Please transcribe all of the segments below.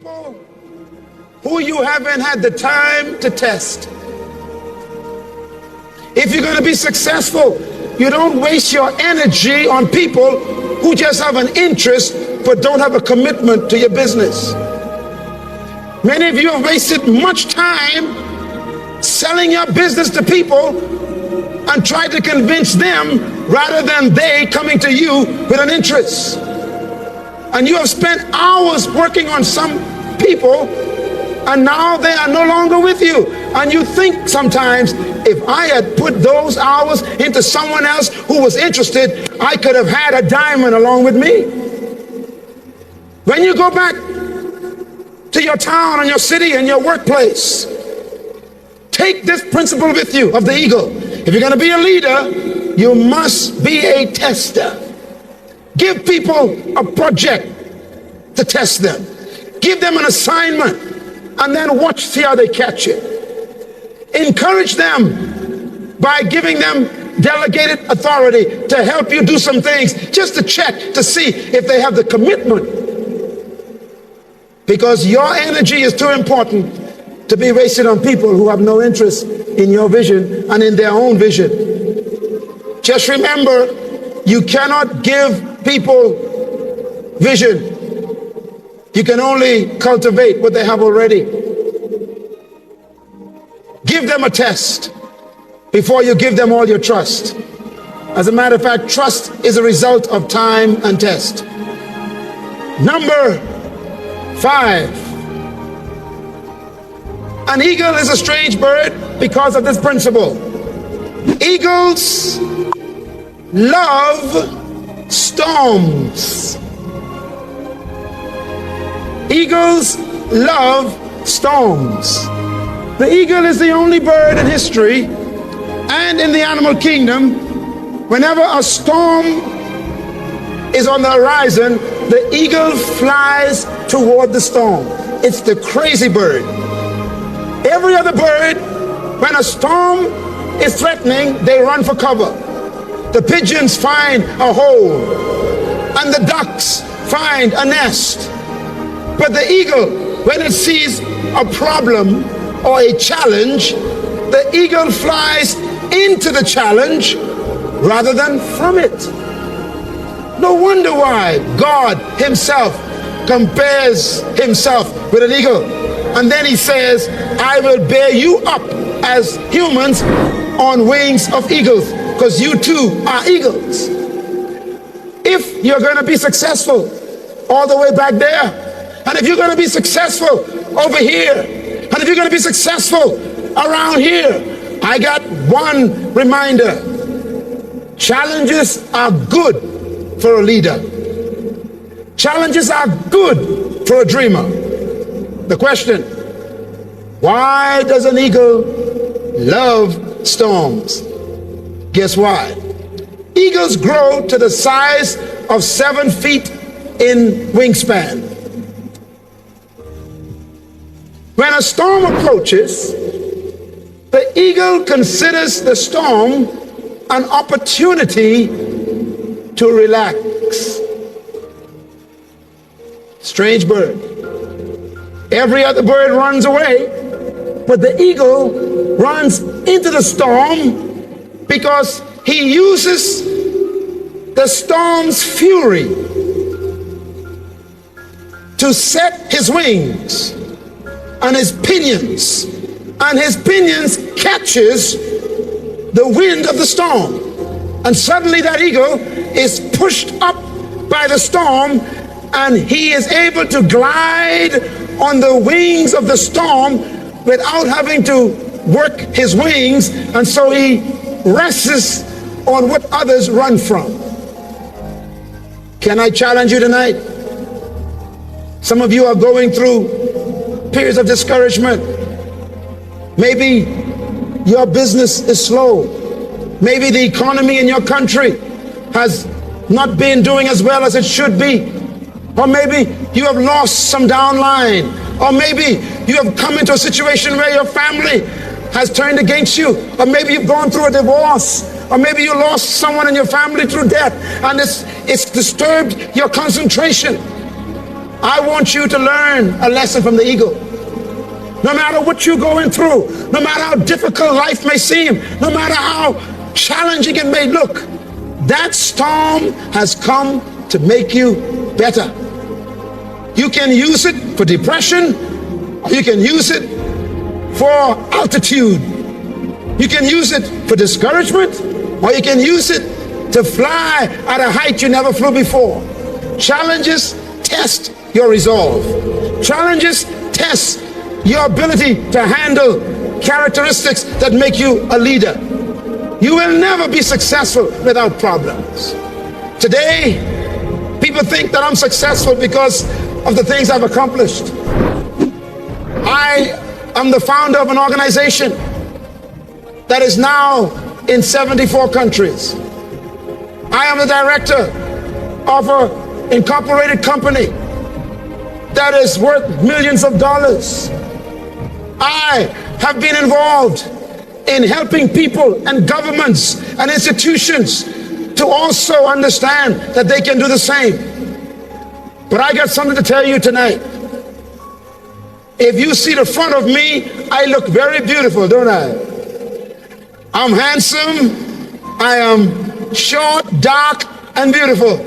people who you haven't had the time to test. If you're going to be successful, you don't waste your energy on people who just have an interest but don't have a commitment to your business. Many of you have wasted much time selling your business to people and tried to convince them rather than they coming to you with an interest. And you have spent hours working on some people, and now they are no longer with you. And you think sometimes, if I had put those hours into someone else who was interested, I could have had a diamond along with me. When you go back to your town and your city and your workplace, take this principle with you of the eagle. If you're going to be a leader, you must be a tester. Give people a project to test them. Give them an assignment and then watch, see how they catch it. Encourage them by giving them delegated authority to help you do some things, just to check to see if they have the commitment. Because your energy is too important to be wasted on people who have no interest in your vision and in their own vision. Just remember, you cannot give people vision. You can only cultivate what they have already. Give them a test before you give them all your trust. As a matter of fact, trust is a result of time and test. Number 5. An eagle is a strange bird because of this principle. Eagles love storms. Eagles love storms. The eagle is the only bird in history and in the animal kingdom, whenever a storm is on the horizon, the eagle flies toward the storm. It's the crazy bird. Every other bird, when a storm is threatening, they run for cover. The pigeons find a hole, and the ducks find a nest. But the eagle, when it sees a problem or a challenge, the eagle flies into the challenge rather than from it. No wonder why God himself compares himself with an eagle. And then he says, I will bear you up as humans on wings of eagles, because you too are eagles. If you're going to be successful all the way back there, and if you're going to be successful over here, and if you're going to be successful around here, I got one reminder. Challenges are good for a leader. Challenges are good for a dreamer. The question, why does an eagle love storms? Guess why? Eagles grow to the size of 7 feet in wingspan. When a storm approaches, the eagle considers the storm an opportunity to relax. Strange bird. Every other bird runs away, but the eagle runs into the storm because he uses the storm's fury to set his wings and his pinions, and his pinions catches the wind of the storm, and suddenly that eagle is pushed up by the storm, and he is able to glide on the wings of the storm without having to work his wings, and so he rests on what others run from. Can I challenge you tonight? Some of you are going through periods of discouragement. Maybe your business is slow. Maybe the economy in your country has not been doing as well as it should be. Or maybe you have lost some downline. Or maybe you have come into a situation where your family has turned against you. Or maybe you've gone through a divorce. Or maybe you lost someone in your family through death, and it's disturbed your concentration. I want you to learn a lesson from the eagle. No matter what you're going through, no matter how difficult life may seem, no matter how challenging it may look, that storm has come to make you better. You can use it for depression, or you can use it for altitude. You can use it for discouragement, or you can use it to fly at a height you never flew before. Challenges test your resolve. Challenges test your ability to handle characteristics that make you a leader. You will never be successful without problems. Today, people think that I'm successful because of the things I've accomplished. I am the founder of an organization that is now in 74 countries. I am the director of an incorporated company that is worth millions of dollars. I have been involved in helping people and governments and institutions to also understand that they can do the same. But I got something to tell you tonight. If you see the front of me, I look very beautiful, don't I? I'm handsome, I am short, dark, and beautiful.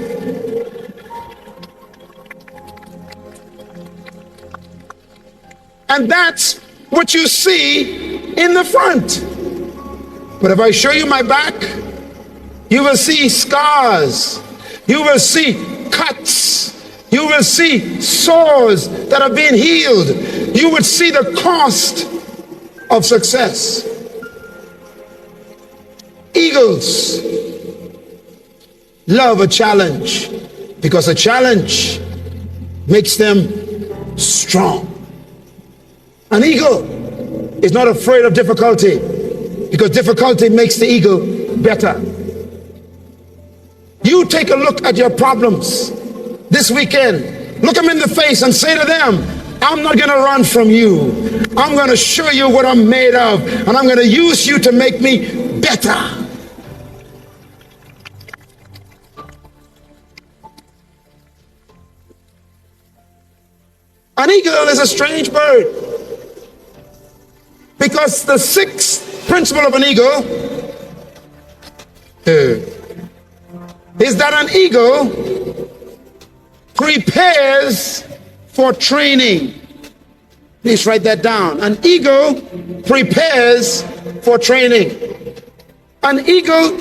And that's what you see in the front. But if I show you my back, you will see scars, you will see cuts, you will see sores that are being healed. You would see the cost of success. Eagles love a challenge because a challenge makes them strong. An eagle is not afraid of difficulty because difficulty makes the eagle better. You take a look at your problems this weekend. Look them in the face and say to them, I'm not going to run from you. I'm going to show you what I'm made of, and I'm going to use you to make me better. An eagle is a strange bird because the sixth principle of an eagle is that an eagle prepares for training. Please write that down. An eagle prepares for training. An eagle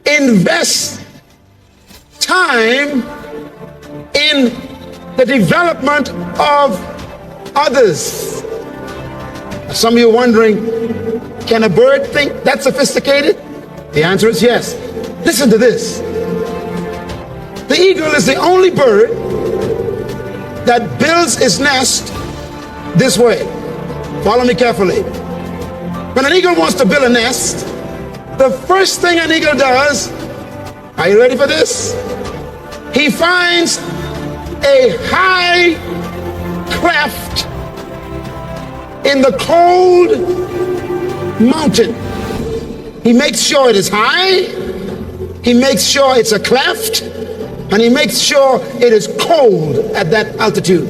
invests time in the development of others. Some of you are wondering, can a bird think that sophisticated? The answer is yes. Listen to this. The eagle is the only bird that builds its nest this way. Follow me carefully. When an eagle wants to build a nest, the first thing an eagle does, are you ready for this? He finds a high cleft in the cold mountain. He makes sure it is high, he makes sure it's a cleft, and he makes sure it is cold at that altitude.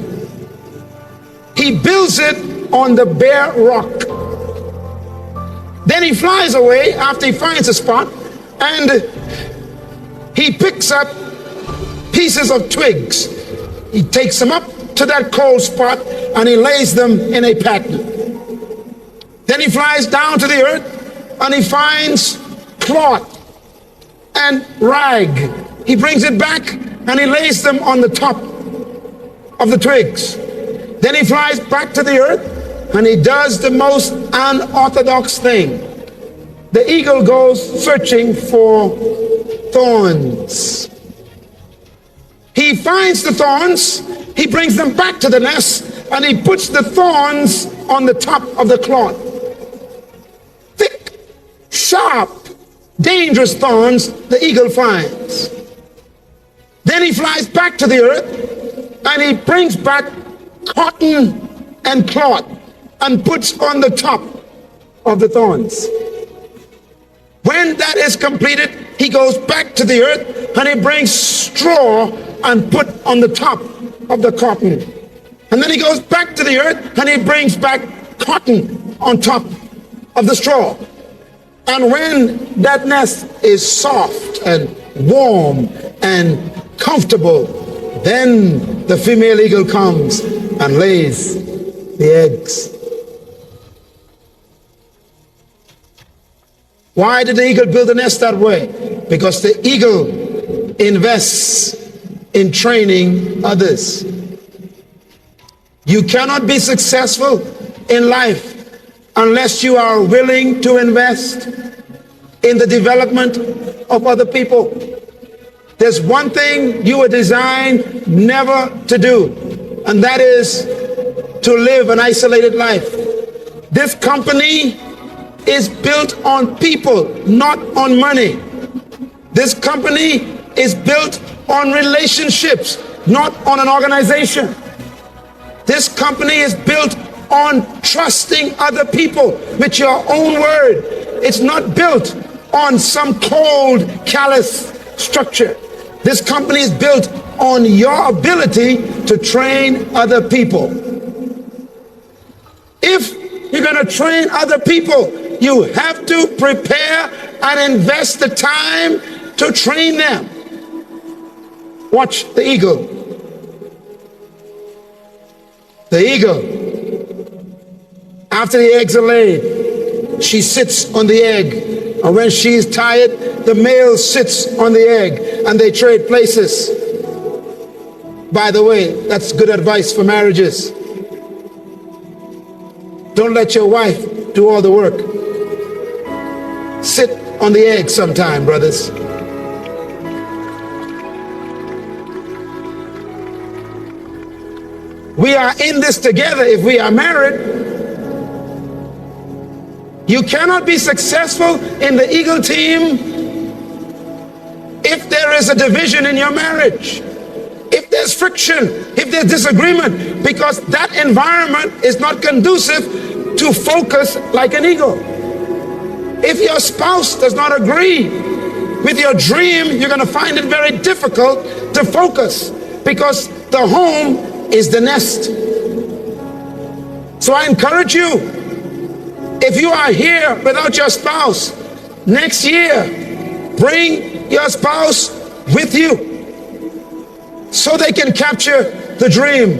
He builds it on the bare rock. Then he flies away after he finds a spot, and he picks up pieces of twigs. He takes them up to that cold spot and he lays them in a pattern. Then he flies down to the earth and he finds cloth and rag. He brings it back and he lays them on the top of the twigs. Then he flies back to the earth and he does the most unorthodox thing. The eagle goes searching for thorns. He finds the thorns, he brings them back to the nest, and he puts the thorns on the top of the cloth. Thick, sharp, dangerous thorns the eagle finds. Then he flies back to the earth and he brings back cotton and cloth and puts on the top of the thorns. When that is completed, he goes back to the earth and he brings straw and put on the top of the cotton. And then he goes back to the earth and he brings back cotton on top of the straw. And when that nest is soft and warm and comfortable, then the female eagle comes and lays the eggs. Why did the eagle build a nest that way? Because the eagle invests in training others. You cannot be successful in life unless you are willing to invest in the development of other people. There's one thing you were designed never to do, and that is to live an isolated life. This company is built on people, not on money. This company is built on relationships, not on an organization. This company is built on trusting other people with your own word. It's not built on some cold, callous structure. This company is built on your ability to train other people. If you're going to train other people, you have to prepare and invest the time to train them. Watch the eagle. The eagle, after the eggs are laid, she sits on the egg. And when she's tired, the male sits on the egg and they trade places. By the way, that's good advice for marriages. Don't let your wife do all the work. Sit on the egg sometime, brothers. We are in this together if we are married. You cannot be successful in the Eagle team if there is a division in your marriage, if there's friction, if there's disagreement, because that environment is not conducive to focus like an eagle. If your spouse does not agree with your dream, you're going to find it very difficult to focus, because the home is the nest. So I encourage you, if you are here without your spouse, next year, bring your spouse with you so they can capture the dream.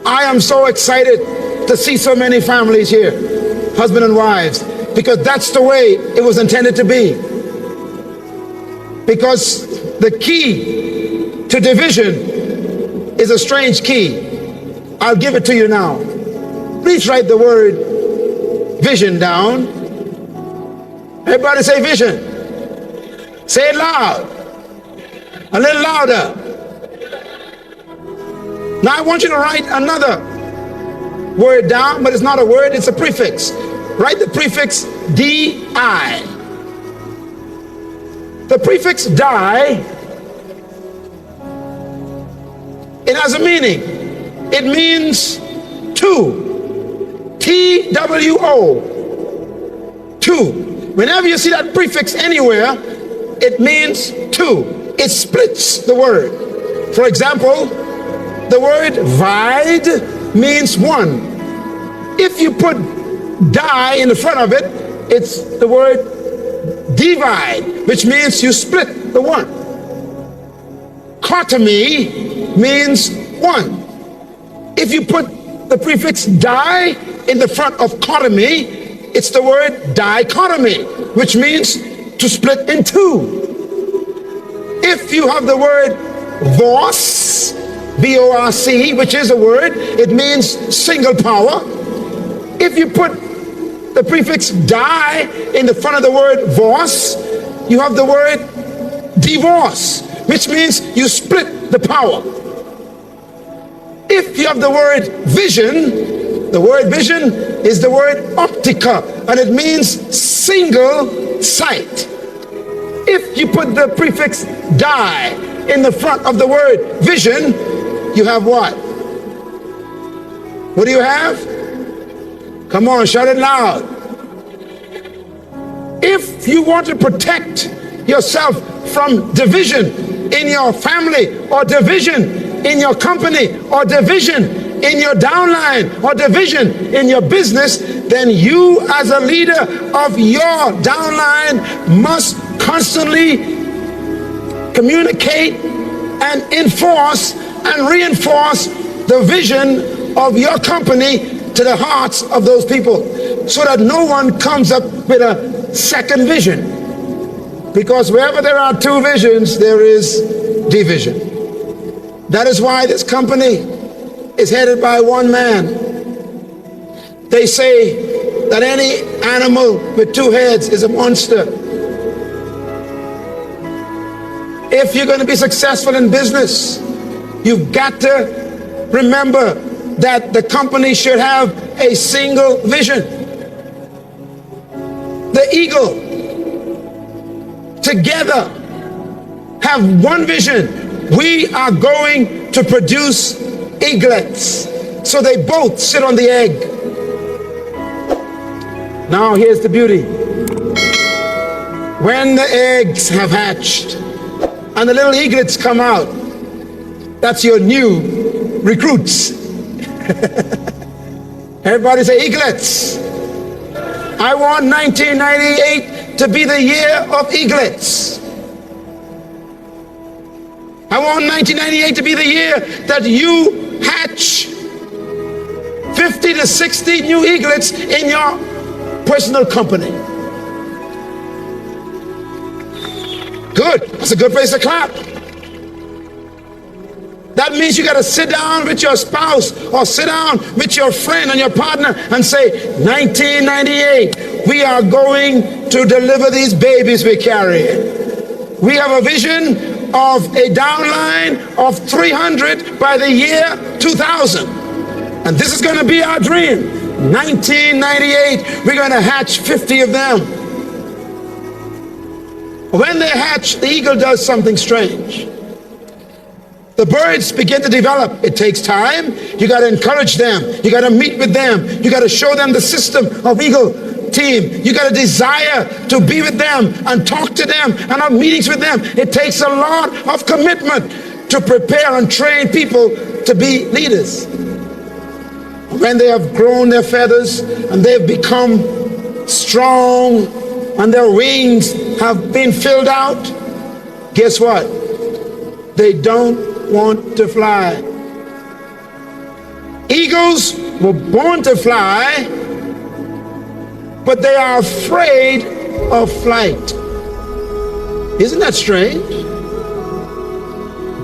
I am so excited to see so many families here, husband and wives, because that's the way it was intended to be. Because the key to division is a strange key. I'll give it to you now. Please write the word vision down. Everybody say vision. Say it loud. A little louder. Now I want you to write another word down, but it's not a word, it's a prefix. Write the prefix DI. The prefix die, it has a meaning. It means two. T-W-O. Two. Whenever you see that prefix anywhere, it means two. It splits the word. For example, the word vide means one. If you put die in the front of it, it's the word divide, which means you split the one. Cotomy means one. If you put the prefix die in the front of cotomy, it's the word dichotomy, which means to split in two. If you have the word VORC, V-O-R-C, which is a word, it means single power. If you put the prefix die in the front of the word VORC, you have the word divorce, which means you split the power. If you have the word vision, the word vision is the word optica, and it means single sight. If you put the prefix die in the front of the word vision, you have what? What do you have? Come on, shout it loud. If you want to protect yourself from division in your family or division in your company or division, in your downline or division in your business, then you as a leader of your downline must constantly communicate and enforce and reinforce the vision of your company to the hearts of those people, so that no one comes up with a second vision. Because wherever there are two visions, there is division. That is why this company is headed by one man. They say that any animal with two heads is a monster. If you're going to be successful in business, you've got to remember that the company should have a single vision. The eagle together have one vision. We are going to produce eaglets. So they both sit on the egg. Now here's the beauty. When the eggs have hatched and the little eaglets come out, that's your new recruits. Everybody say eaglets. I want 1998 to be the year of eaglets. I want 1998 to be the year that you hatch 50 to 60 new eaglets in your personal company. Good. That's a good place to clap. That means you got to sit down with your spouse or sit down with your friend and your partner and say, 1998, we are going to deliver these babies we carry. We have a vision of a downline of 300 by the year 2000. And this is going to be our dream. 1998, we're going to hatch 50 of them. When they hatch, the eagle does something strange. The birds begin to develop. It takes time. You got to encourage them. You got to meet with them. You got to show them the system of eagle team. You got a desire to be with them and talk to them and have meetings with them. It takes a lot of commitment to prepare and train people to be leaders. When they have grown their feathers and they've become strong and their wings have been filled out, guess what? They don't want to fly. Eagles were born to fly, but they are afraid of flight. Isn't that strange?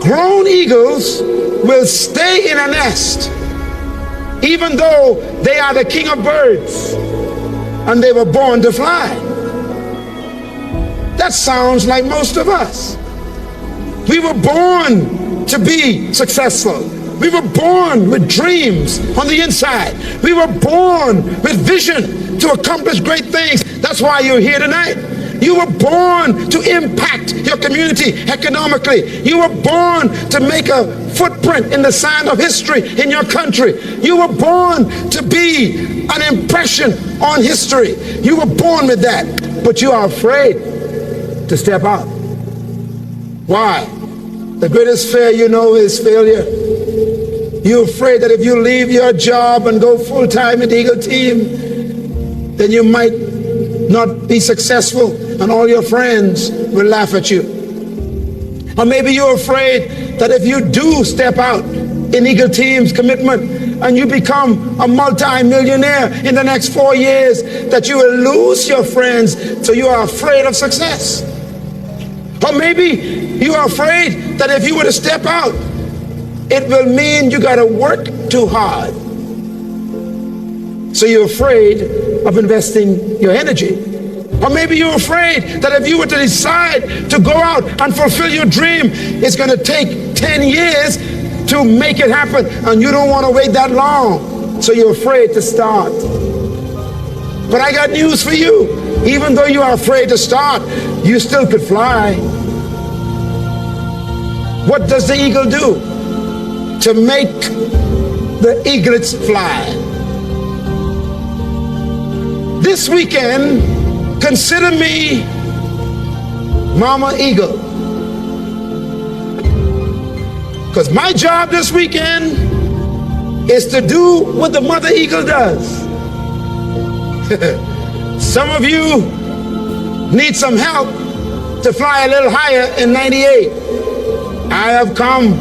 Grown eagles will stay in a nest even though they are the king of birds and they were born to fly. That sounds like most of us. We were born to be successful. We were born with dreams on the inside. We were born with vision to accomplish great things. That's why you're here tonight. You were born to impact your community economically. You were born to make a footprint in the sand of history in your country. You were born to be an impression on history. You were born with that, but you are afraid to step out. Why? The greatest fear you know is failure. You're afraid that if you leave your job and go full-time in the Eagle team, then you might not be successful and all your friends will laugh at you. Or maybe you're afraid that if you do step out in Eagle team's commitment and you become a multi-millionaire in the next 4 years, that you will lose your friends, so you are afraid of success. Or maybe you are afraid that if you were to step out, it will mean you got to work too hard. So you're afraid of investing your energy. Or maybe you're afraid that if you were to decide to go out and fulfill your dream, it's going to take 10 years to make it happen, and you don't want to wait that long. So you're afraid to start. But I got news for you. Even though you are afraid to start, you still could fly. What does the eagle do to make the eaglets fly? This weekend, consider me Mama Eagle. Because my job this weekend is to do what the mother eagle does. Some of you need some help to fly a little higher in 98. I have come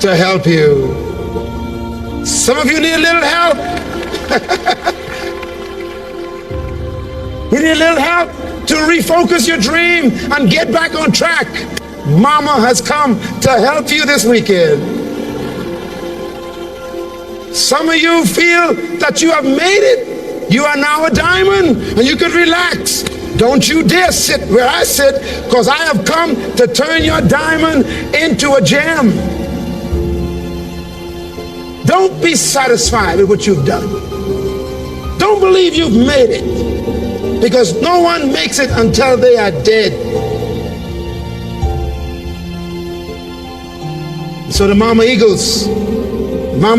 to help you. Some of you need a little help. You need a little help to refocus your dream and get back on track. Mama has come to help you this weekend. Some of you feel that you have made it. You are now a diamond and you can relax. Don't you dare sit where I sit, because I have come to turn your diamond into a gem. Don't be satisfied with what you've done. Don't believe you've made it, because no one makes it until they are dead. So the mama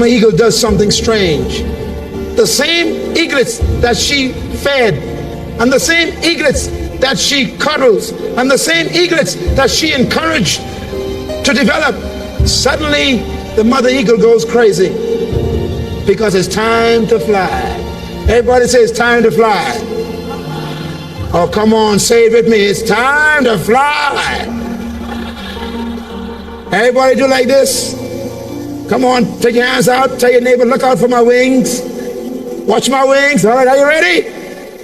eagle does something strange. The same eaglets that she fed, and the same eaglets that she cuddles, and the same eaglets that she encouraged to develop, suddenly the mother eagle goes crazy because it's time to fly. Everybody say it's time to fly. Oh, come on, say it with me. It's time to fly. Everybody do like this. Come on, take your hands out. Tell your neighbor, look out for my wings. Watch my wings. All right, are you ready?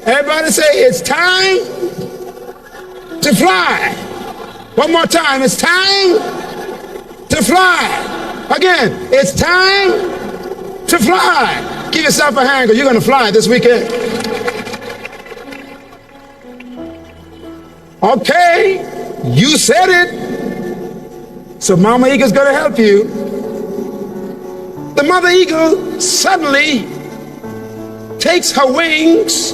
Everybody say, it's time to fly. One more time. It's time to fly. Again, it's time to fly. Give yourself a hand, because you're going to fly this weekend. Okay, you said it. So Mama Eagle's going to help you. The mother eagle suddenly takes her wings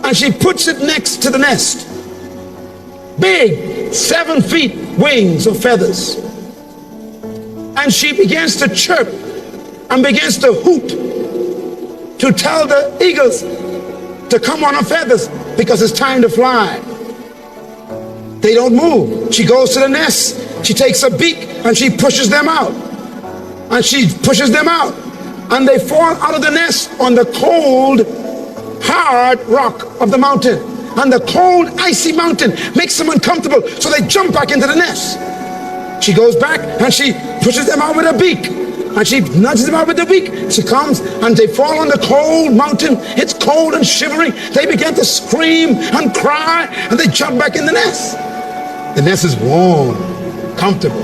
and she puts it next to the nest. Big 7 feet wings of feathers. And she begins to chirp and begins to hoot to tell the eagles to come on her feathers, because it's time to fly. They don't move. She goes to the nest. She takes a beak and she pushes them out. And she pushes them out. And they fall out of the nest on the cold, hard rock of the mountain. And the cold, icy mountain makes them uncomfortable, so they jump back into the nest. She goes back and she pushes them out with her beak. And she nudges them out with the beak. She comes and they fall on the cold mountain. It's cold and shivering. They begin to scream and cry, and they jump back in the nest. The nest is warm, comfortable.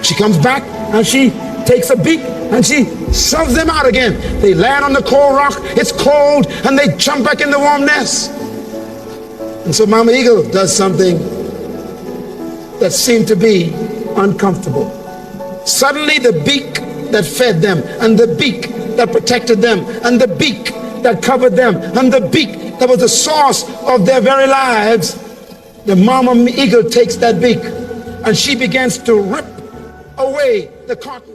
She comes back and she takes a beak and she shoves them out again. They land on the cold rock. It's cold, and they jump back in the warm nest. And so Mama Eagle does something that seemed to be uncomfortable. Suddenly the beak that fed them, and the beak that protected them, and the beak that covered them, and the beak that was the source of their very lives, the Mama Eagle takes that beak and she begins to rip away the cotton.